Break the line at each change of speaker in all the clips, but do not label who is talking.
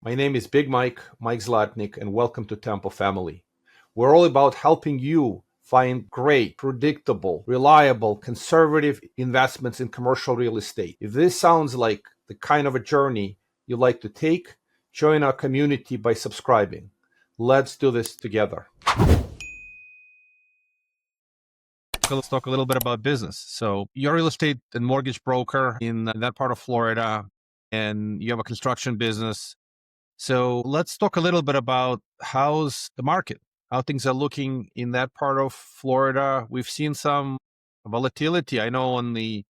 My name is Big Mike Zlotnik, and welcome to Tempo Family. We're all about helping you find great, predictable, reliable, conservative investments in commercial real estate. If this sounds like the kind of a journey you like to take, join our community by subscribing. Let's do this together.
Let's talk a little bit about business. So you're a real estate and mortgage broker in that part of Florida, and you have a construction business. So let's talk a little bit about how's the market, how things are looking in that part of Florida. We've seen some volatility. I know on the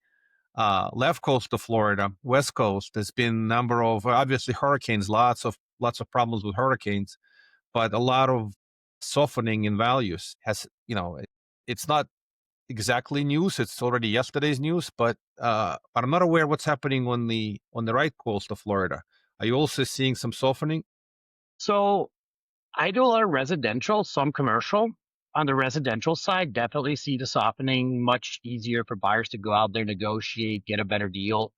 left coast of Florida, west coast, there's been a number of obviously hurricanes, lots of problems with hurricanes, but a lot of softening in values has, it's not exactly news. It's already yesterday's news, but I'm not aware what's happening on the right coast of Florida. Are you also seeing some softening?
So I do a lot of residential, some commercial. On the residential side, definitely see the softening, much easier for buyers to go out there, negotiate, get a better deal.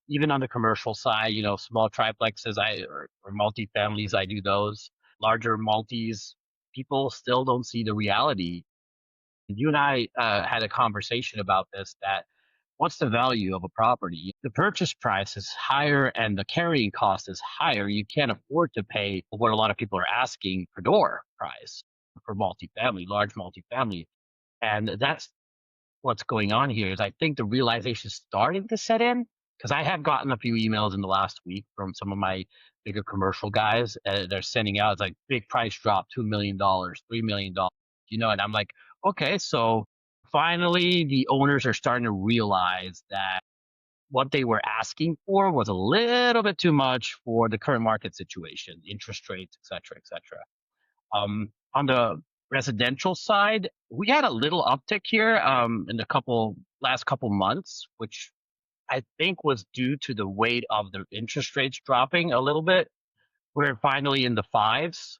Even on the commercial side, small triplexes or multifamilies, I do those. Larger multis, people still don't see the reality. You and I had a conversation about this, that what's the value of a property? The purchase price is higher and the carrying cost is higher. You can't afford to pay what a lot of people are asking per door price for multifamily, large multifamily. And that's what's going on here is I think the realization is starting to set in, because I have gotten a few emails in the last week from some of my bigger commercial guys. They're sending out, it's like big price drop, $2 million, $3 million, and I'm like, okay, so finally the owners are starting to realize that what they were asking for was a little bit too much for the current market situation, interest rates, et cetera, et cetera. On the residential side, we had a little uptick here in the last couple months, which I think was due to the weight of the interest rates dropping a little bit. We're finally in the fives,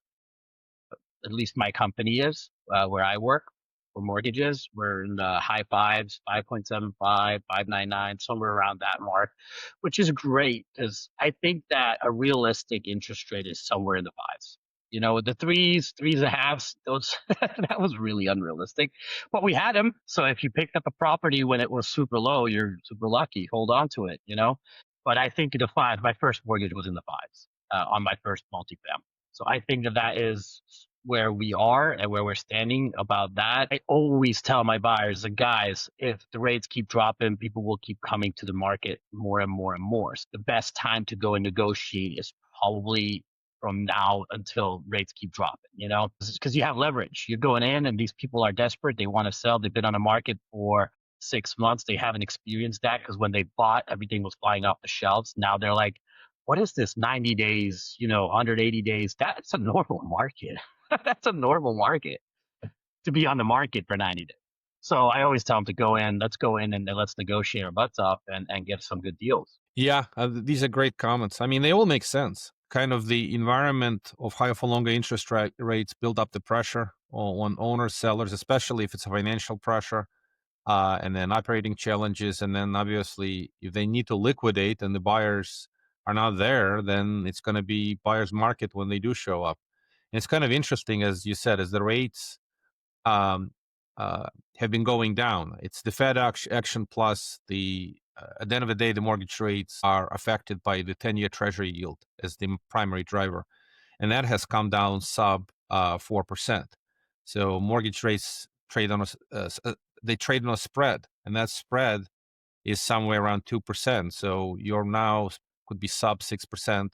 at least my company is, where I work for mortgages. We're in the high fives, 5.75, 5.99, somewhere around that mark, which is great because I think that a realistic interest rate is somewhere in the fives. The threes and a halves, those that was really unrealistic. But we had them. So if you picked up a property when it was super low, you're super lucky. Hold on to it. But I think the fives, my first mortgage was in the fives on my first multifamily. So I think that is where we are and where we're standing about that. I always tell my buyers, the guys, if the rates keep dropping, people will keep coming to the market more and more and more. So the best time to go and negotiate is probably from now until rates keep dropping, because you have leverage. You're going in and these people are desperate. They want to sell. They've been on the market for 6 months. They haven't experienced that because when they bought, everything was flying off the shelves. Now they're like, what is this 90 days, 180 days? That's a normal market. That's a normal market to be on the market for 90 days. So I always tell them to go in, let's go in and let's negotiate our butts off and get some good deals.
Yeah, these are great comments. I mean, they all make sense. Kind of the environment of higher for longer interest rates build up the pressure on owners, sellers, especially if it's a financial pressure, and then operating challenges. And then obviously, if they need to liquidate and the buyers are not there, then it's going to be buyer's market when they do show up. And it's kind of interesting, as you said, as the rates um, have been going down. It's the Fed action plus at the end of the day, the mortgage rates are affected by the 10-year Treasury yield as the primary driver, and that has come down sub 4%. So mortgage rates trade on they trade on a spread, and that spread is somewhere around 2%. So you're now could be sub 6%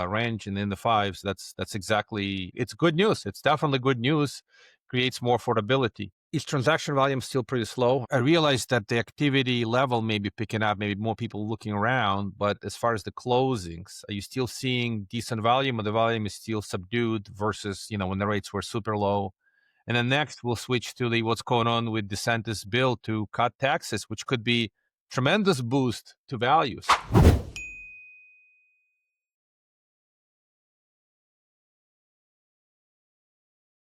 range, and in the fives. That's exactly. It's good news. It's definitely good news. Creates more affordability. Is transaction volume still pretty slow? I realize that the activity level may be picking up, maybe more people looking around, but as far as the closings, are you still seeing decent volume, or the volume is still subdued versus, when the rates were super low? And then next, we'll switch to what's going on with DeSantis' bill to cut taxes, which could be tremendous boost to values.